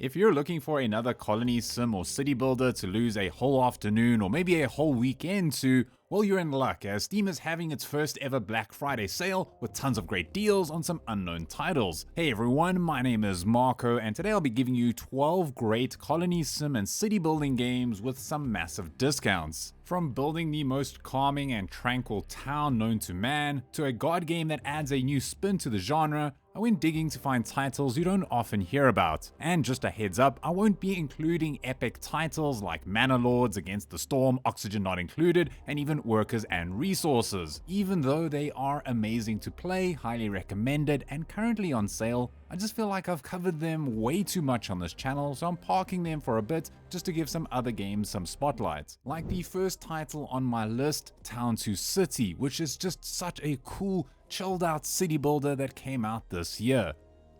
If you're looking for another colony sim or city builder to lose a whole afternoon or maybe a whole weekend to, well, you're in luck, as Steam is having its first ever Black Friday sale with tons of great deals on some unknown titles. Hey everyone, my name is Marco, and today I'll be giving you 12 great colony sim and city building games with some massive discounts. From building the most calming and tranquil town known to man, to a god game that adds a new spin to the genre, I went digging to find titles you don't often hear about. And just a heads up, I won't be including epic titles like Manor Lords, Against the Storm, Oxygen Not Included, and even Workers and Resources. Even though they are amazing to play, highly recommended, and currently on sale, I just feel like I've covered them way too much on this channel, so I'm parking them for a bit just to give some other games some spotlight. Like the first title on my list, Town to City, which is just such a cool, chilled out city builder that came out this year.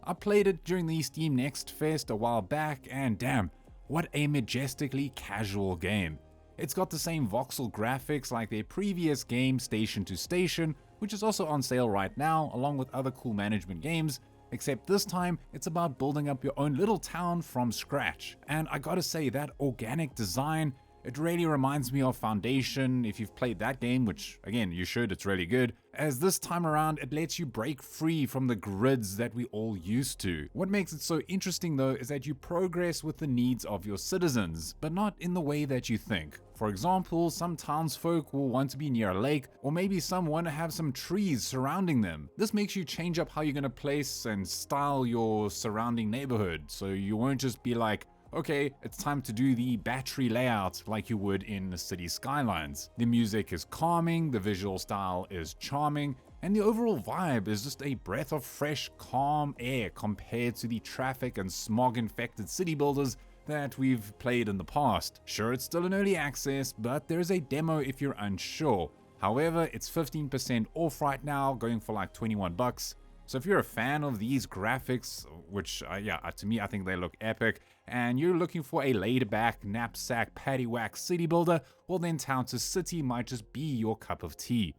I played it during the Steam Next Fest a while back, and damn, what a majestically casual game. It's got the same voxel graphics like their previous game, Station to Station, which is also on sale right now, along with other cool management games, except this time it's about building up your own little town from scratch. And I gotta say, that organic design, it really reminds me of Foundation if you've played that game, which again, you should, it's really good, as this time around it lets you break free from the grids that we all used to. What makes it so interesting though is that you progress with the needs of your citizens, but not in the way that you think. For example, some townsfolk will want to be near a lake, or maybe some want to have some trees surrounding them. This makes you change up how you're going to place and style your surrounding neighborhood, so you won't just be like, okay, it's time to do the battery layout like you would in the city skylines. The music is calming, the visual style is charming, and the overall vibe is just a breath of fresh, calm air compared to the traffic and smog-infected city builders that we've played in the past. Sure, it's still in early access, but there's a demo if you're unsure. However, it's 15% off right now, going for like 21 bucks. So if you're a fan of these graphics, which to me I think they look epic, and you're looking for a laid-back, knapsack, paddywhack city builder, well then Town to City might just be your cup of tea.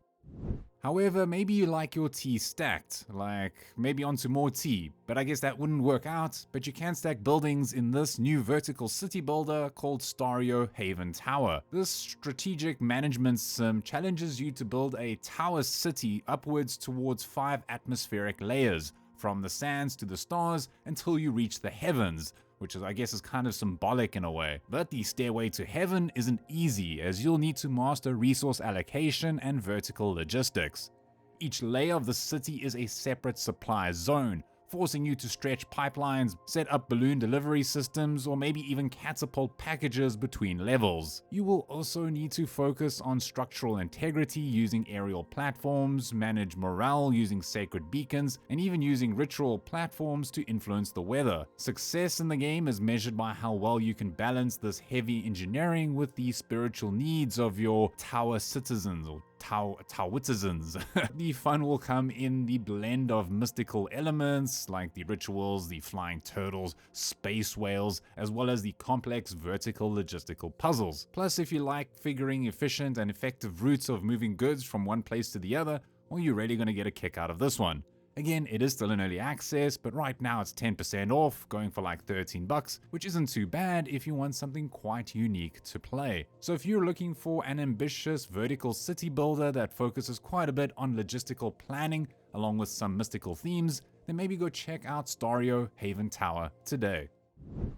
However, maybe you like your tea stacked, like maybe onto more tea, but I guess that wouldn't work out, but you can stack buildings in this new vertical city builder called STARIO Haven Tower. This strategic management sim challenges you to build a tower city upwards towards 5 atmospheric layers, from the sands to the stars until you reach the heavens, which I guess is kind of symbolic in a way. But the stairway to heaven isn't easy, as you'll need to master resource allocation and vertical logistics. Each layer of the city is a separate supply zone, forcing you to stretch pipelines, set up balloon delivery systems, or maybe even catapult packages between levels. You will also need to focus on structural integrity using aerial platforms, manage morale using sacred beacons, and even using ritual platforms to influence the weather. Success in the game is measured by how well you can balance this heavy engineering with the spiritual needs of your tower citizens, or Towitizens. The fun will come in the blend of mystical elements like the rituals, the flying turtles, space whales, as well as the complex vertical logistical puzzles. Plus, if you like figuring efficient and effective routes of moving goods from one place to the other, well, you're really going to get a kick out of this one. Again, it is still in early access, but right now it's 10% off, going for like 13 bucks, which isn't too bad if you want something quite unique to play. So if you're looking for an ambitious vertical city builder that focuses quite a bit on logistical planning along with some mystical themes, then maybe go check out STARIO Haven Tower today.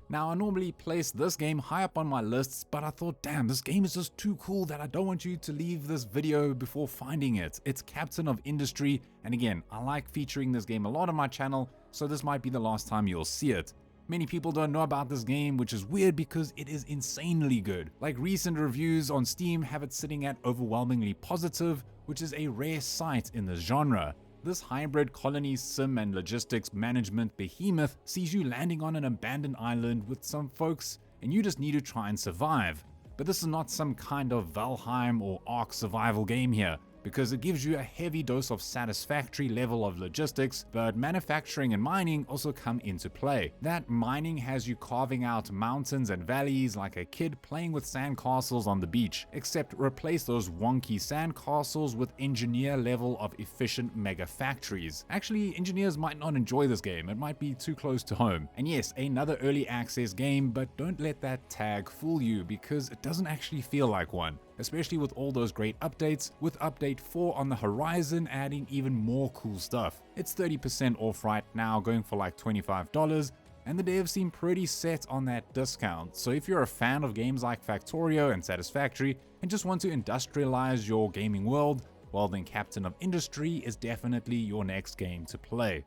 Now, I normally place this game high up on my lists, but I thought, damn, this game is just too cool that I don't want you to leave this video before finding it. It's Captain of Industry, and again, I like featuring this game a lot on my channel, so this might be the last time you'll see it. Many people don't know about this game, which is weird because it is insanely good. Like, recent reviews on Steam have it sitting at overwhelmingly positive, which is a rare sight in this genre. This hybrid colony sim and logistics management behemoth sees you landing on an abandoned island with some folks, and you just need to try and survive. But this is not some kind of Valheim or Ark survival game here. because it gives you a heavy dose of satisfactory level of logistics, but manufacturing and mining also come into play. That mining has you carving out mountains and valleys like a kid playing with sandcastles on the beach, except replace those wonky sandcastles with engineer level of efficient mega factories. Actually, engineers might not enjoy this game, it might be too close to home. And yes, another early access game, but don't let that tag fool you because it doesn't actually feel like one, especially with all those great updates, with update 4 on the horizon adding even more cool stuff. It's 30% off right now, going for like $25, and the devs seem pretty set on that discount. So if you're a fan of games like Factorio and Satisfactory and just want to industrialize your gaming world, well then Captain of Industry is definitely your next game to play.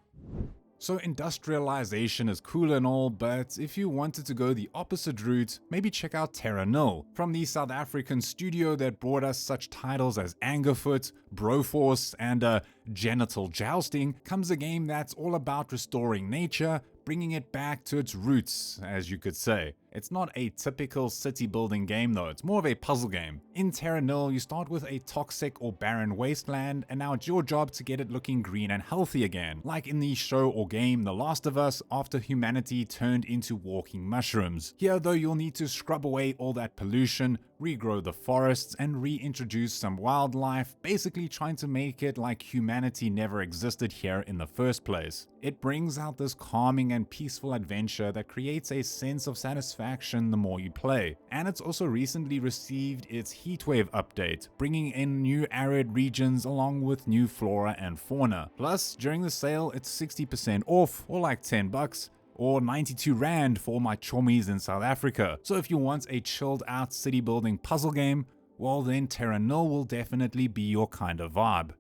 So industrialization is cool and all, but if you wanted to go the opposite route, maybe check out Terra Nil. From the South African studio that brought us such titles as Angerfoot, Broforce, and Genital Jousting, comes a game that's all about restoring nature, bringing it back to its roots, as you could say. It's not a typical city building game though, it's more of a puzzle game. In Terra Nil, you start with a toxic or barren wasteland, and now it's your job to get it looking green and healthy again, like in the show or game The Last of Us after humanity turned into walking mushrooms. Here though, you'll need to scrub away all that pollution, regrow the forests, and reintroduce some wildlife, basically trying to make it like humanity never existed here in the first place. It brings out this calming and peaceful adventure that creates a sense of satisfaction the more you play. And it's also recently received its Heatwave update, bringing in new arid regions along with new flora and fauna. Plus, during the sale, it's 60% off, or like $10, or 92 Rand for my chommies in South Africa. So if you want a chilled out city building puzzle game, well then Terra Nil will definitely be your kind of vibe.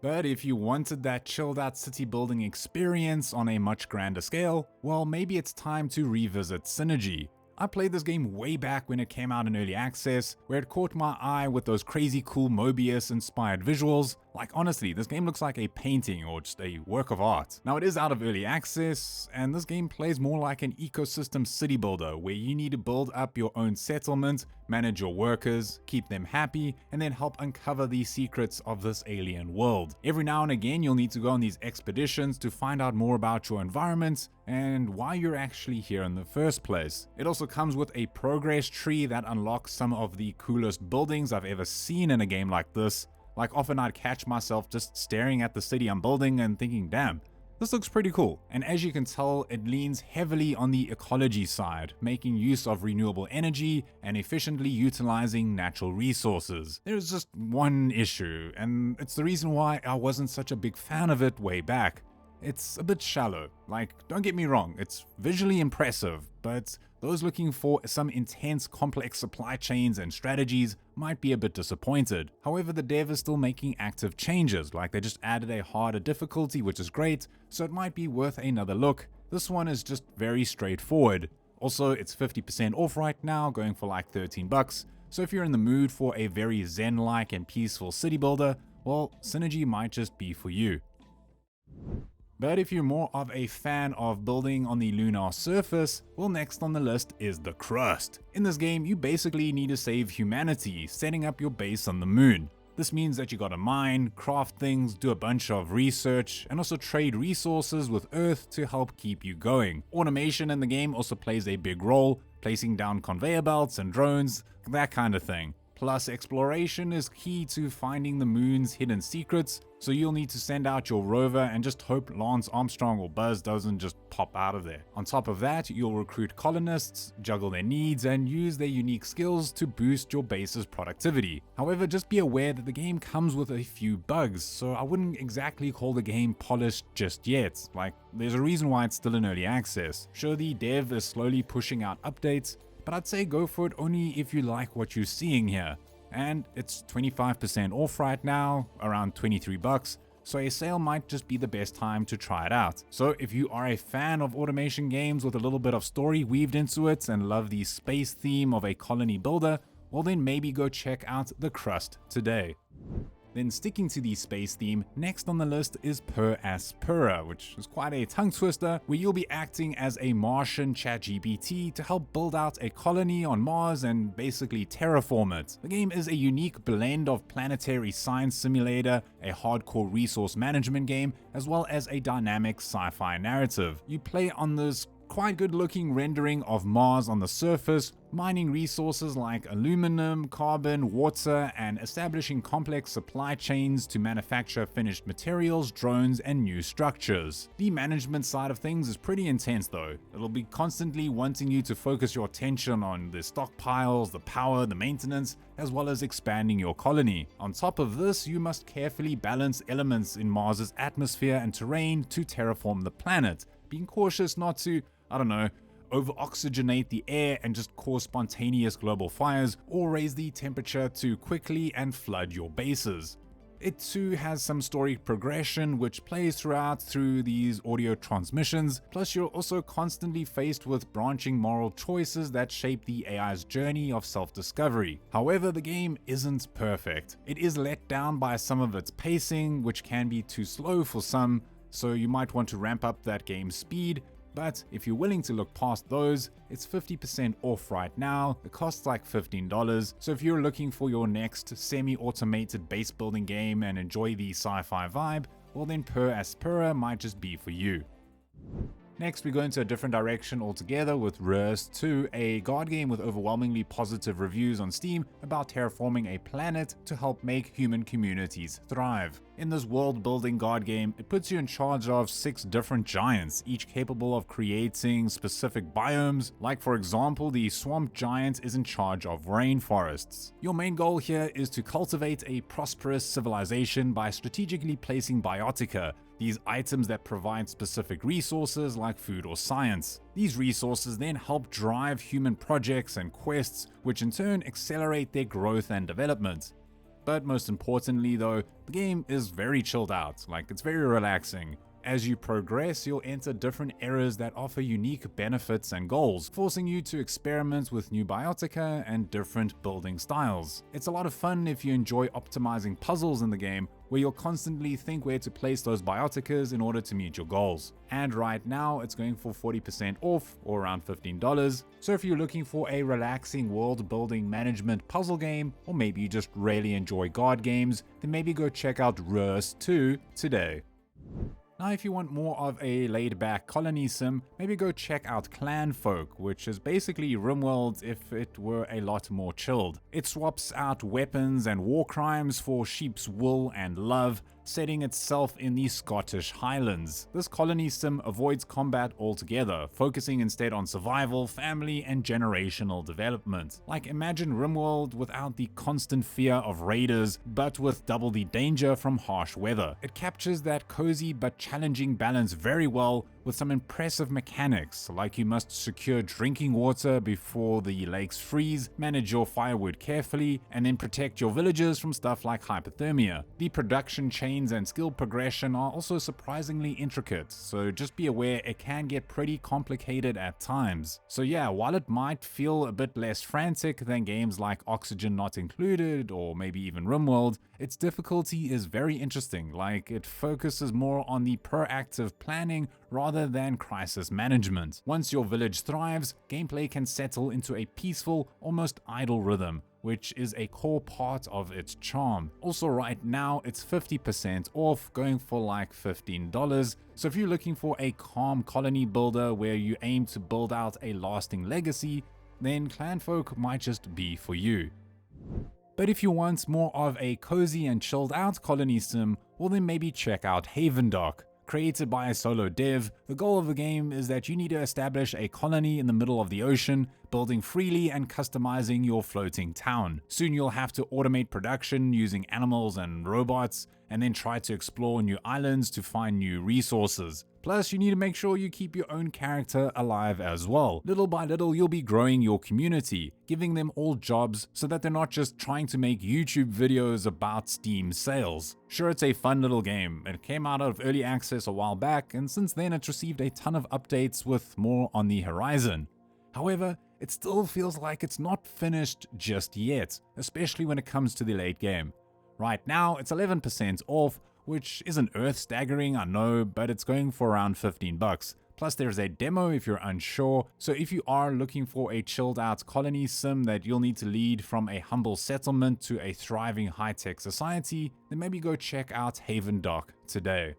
But if you wanted that chilled out city building experience on a much grander scale, well maybe it's time to revisit Synergy. I played this game way back when it came out in early access, where it caught my eye with those crazy cool Mobius inspired visuals. Like honestly, this game looks like a painting or just a work of art. Now it is out of early access, and this game plays more like an ecosystem city builder, where you need to build up your own settlement, manage your workers, keep them happy, and then help uncover the secrets of this alien world. Every now and again you'll need to go on these expeditions to find out more about your environment and why you're actually here in the first place. It also comes with a progress tree that unlocks some of the coolest buildings I've ever seen in a game like this. Like often I'd catch myself just staring at the city I'm building and thinking, damn, this looks pretty cool. And as you can tell, it leans heavily on the ecology side, making use of renewable energy and efficiently utilizing natural resources. There's just one issue, and it's the reason why I wasn't such a big fan of it way back. It's a bit shallow. Like, don't get me wrong, it's visually impressive, but those looking for some intense complex supply chains and strategies might be a bit disappointed. However, the dev is still making active changes, like they just added a harder difficulty, which is great, so it might be worth another look. This one is just very straightforward. Also, it's 50% off right now, going for like $13, so if you're in the mood for a very zen-like and peaceful city builder, well, Synergy might just be for you. But if you're more of a fan of building on the lunar surface, well next on the list is the Crust. In this game, you basically need to save humanity, setting up your base on the moon. This means that you gotta mine, craft things, do a bunch of research, and also trade resources with Earth to help keep you going. Automation in the game also plays a big role, placing down conveyor belts and drones, that kind of thing. Plus, exploration is key to finding the moon's hidden secrets, so you'll need to send out your rover and just hope Lance Armstrong or Buzz doesn't just pop out of there. On top of that, you'll recruit colonists, juggle their needs, and use their unique skills to boost your base's productivity. However, just be aware that the game comes with a few bugs, so I wouldn't exactly call the game polished just yet. Like, there's a reason why it's still in early access. Sure, the dev is slowly pushing out updates, but I'd say go for it only if you like what you're seeing here. And it's 25% off right now, around $23, so a sale might just be the best time to try it out. So if you are a fan of automation games with a little bit of story weaved into it and love the space theme of a colony builder, well then maybe go check out the Crust today. Then sticking to the space theme, next on the list is Aspera, which is quite a tongue twister, where you'll be acting as a Martian ChatGPT to help build out a colony on Mars and basically terraform it. The game is a unique blend of planetary science simulator, a hardcore resource management game, as well as a dynamic sci-fi narrative. You play on this quite good looking rendering of Mars on the surface, mining resources like aluminum, carbon, water, and establishing complex supply chains to manufacture finished materials, drones, and new structures. The management side of things is pretty intense though. It'll be constantly wanting you to focus your attention on the stockpiles, the power, the maintenance, as well as expanding your colony. On top of this, you must carefully balance elements in Mars's atmosphere and terrain to terraform the planet, being cautious not to over-oxygenate the air and just cause spontaneous global fires, or raise the temperature too quickly and flood your bases. It too has some story progression which plays through these audio transmissions, plus you're also constantly faced with branching moral choices that shape the AI's journey of self-discovery. However, the game isn't perfect. It is let down by some of its pacing, which can be too slow for some, so you might want to ramp up that game's speed. But if you're willing to look past those, it's 50% off right now. The cost's like $15, so if you're looking for your next semi-automated base building game and enjoy the sci-fi vibe, well then Aspera might just be for you. Next, we go into a different direction altogether with Reus 2, a god game with overwhelmingly positive reviews on Steam about terraforming a planet to help make human communities thrive. In this world-building god game, it puts you in charge of 6 different giants, each capable of creating specific biomes, like for example, the swamp giant is in charge of rainforests. Your main goal here is to cultivate a prosperous civilization by strategically placing biotica, these items that provide specific resources like food or science. These resources then help drive human projects and quests, which in turn accelerate their growth and development. But most importantly though, the game is very chilled out, like it's very relaxing. As you progress, you'll enter different eras that offer unique benefits and goals, forcing you to experiment with new biotica and different building styles. It's a lot of fun if you enjoy optimizing puzzles in the game, where you'll constantly think where to place those bioticas in order to meet your goals. And right now, it's going for 40% off, or around $15. So if you're looking for a relaxing world-building management puzzle game, or maybe you just really enjoy god games, then maybe go check out Reus 2 today. Now if you want more of a laid-back colony sim, maybe go check out Clanfolk, which is basically RimWorld if it were a lot more chilled. It swaps out weapons and war crimes for sheep's wool and love, setting itself in the Scottish Highlands. This colony sim avoids combat altogether, focusing instead on survival, family, and generational development. Like imagine RimWorld without the constant fear of raiders, but with double the danger from harsh weather. It captures that cozy but challenging balance very well, with some impressive mechanics, like you must secure drinking water before the lakes freeze, manage your firewood carefully, and then protect your villagers from stuff like hypothermia. The production chains and skill progression are also surprisingly intricate, so just be aware it can get pretty complicated at times. So yeah, while it might feel a bit less frantic than games like Oxygen Not Included or maybe even RimWorld, its difficulty is very interesting, like it focuses more on the proactive planning rather than crisis management. Once your village thrives, gameplay can settle into a peaceful, almost idle rhythm, which is a core part of its charm. Also right now, it's 50% off, going for like $15. So if you're looking for a calm colony builder where you aim to build out a lasting legacy, then Clanfolk might just be for you. But if you want more of a cozy and chilled out colony sim, well then maybe check out Havendock. Created by a solo dev, the goal of the game is that you need to establish a colony in the middle of the ocean, building freely and customizing your floating town. Soon you'll have to automate production using animals and robots, and then try to explore new islands to find new resources. Plus, you need to make sure you keep your own character alive as well. Little by little, you'll be growing your community, giving them all jobs so that they're not just trying to make YouTube videos about Steam sales. Sure, it's a fun little game. It came out of early access a while back, and since then it's received a ton of updates with more on the horizon. However, it still feels like it's not finished just yet, especially when it comes to the late game. Right now, it's 11% off, which isn't earth-staggering, I know, but it's going for around 15 bucks. Plus there's a demo if you're unsure, so if you are looking for a chilled out colony sim that you'll need to lead from a humble settlement to a thriving high-tech society, then maybe go check out Havendock today.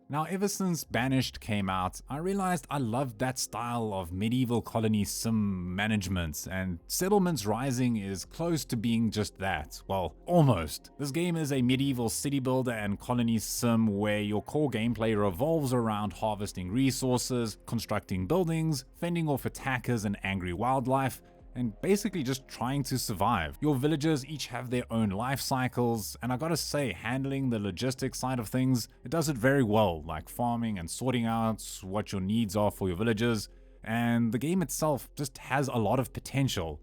Now, ever since Banished came out, I realized I loved that style of medieval colony sim management, and Settlements Rising is close to being just that. Well, almost. This game is a medieval city builder and colony sim where your core gameplay revolves around harvesting resources, constructing buildings, fending off attackers and angry wildlife, and basically just trying to survive. Your villagers each have their own life cycles, and I gotta say, handling the logistics side of things, it does it very well, like farming and sorting out what your needs are for your villagers, and the game itself just has a lot of potential.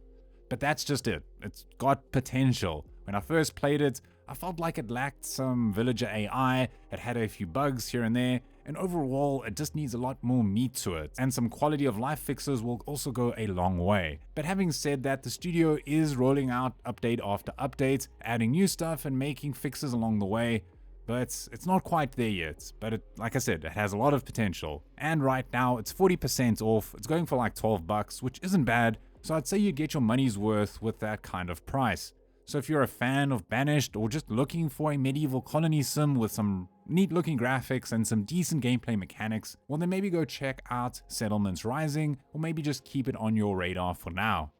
But that's just it, it's got potential. When I first played it, I felt like it lacked some villager AI, it had a few bugs here and there, and overall it just needs a lot more meat to it, and some quality of life fixes will also go a long way. But having said that, the studio is rolling out update after update, adding new stuff and making fixes along the way, but it's not quite there yet. But like I said, it has a lot of potential. And right now it's 40% off, it's going for like 12 bucks, which isn't bad, so I'd say you get your money's worth with that kind of price. So if you're a fan of Banished or just looking for a medieval colony sim with some neat looking graphics and some decent gameplay mechanics, well then maybe go check out Settlements Rising, or maybe just keep it on your radar for now.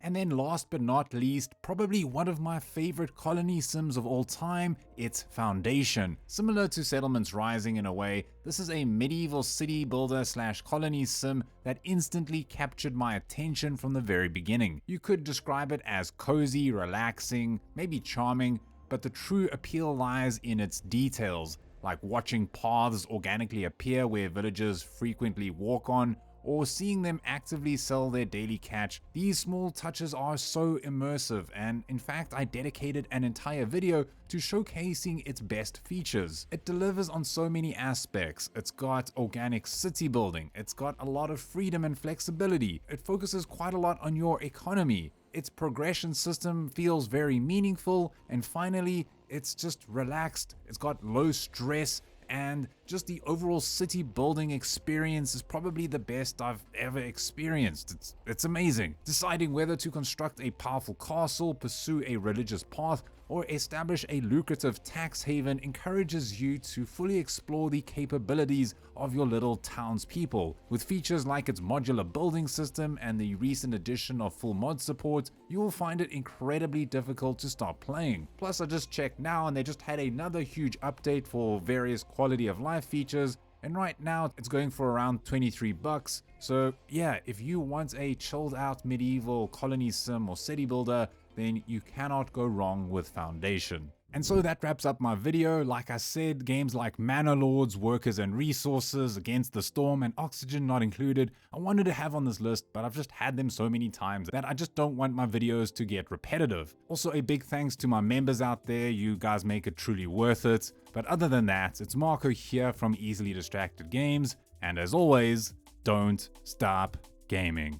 And then last but not least, probably one of my favorite colony sims of all time, it's Foundation. Similar to Settlements Rising in a way, this is a medieval city builder / colony sim that instantly captured my attention from the very beginning. You could describe it as cozy, relaxing, maybe charming, but the true appeal lies in its details, like watching paths organically appear where villagers frequently walk on, or seeing them actively sell their daily catch. These small touches are so immersive, and in fact I dedicated an entire video to showcasing its best features. It delivers on so many aspects. It's got organic city building, it's got a lot of freedom and flexibility, it focuses quite a lot on your economy, its progression system feels very meaningful, and finally it's just relaxed, it's got low stress, and just the overall city building experience is probably the best I've ever experienced. It's amazing. Deciding whether to construct a powerful castle, pursue a religious path, or establish a lucrative tax haven encourages you to fully explore the capabilities of your little townspeople. With features like its modular building system and the recent addition of full mod support, you will find it incredibly difficult to start playing. Plus I just checked now and they just had another huge update for various quality of life features, and right now it's going for around 23 bucks. So yeah, if you want a chilled out medieval colony sim or city builder, then you cannot go wrong with Foundation. And so that wraps up my video. Like I said, games like Manor Lords, Workers and Resources, Against the Storm, and Oxygen not included, I wanted to have on this list, but I've just had them so many times that I just don't want my videos to get repetitive. Also, a big thanks to my members out there, you guys make it truly worth it. But other than that, it's Marco here from Easily Distracted Games, and as always, don't stop gaming.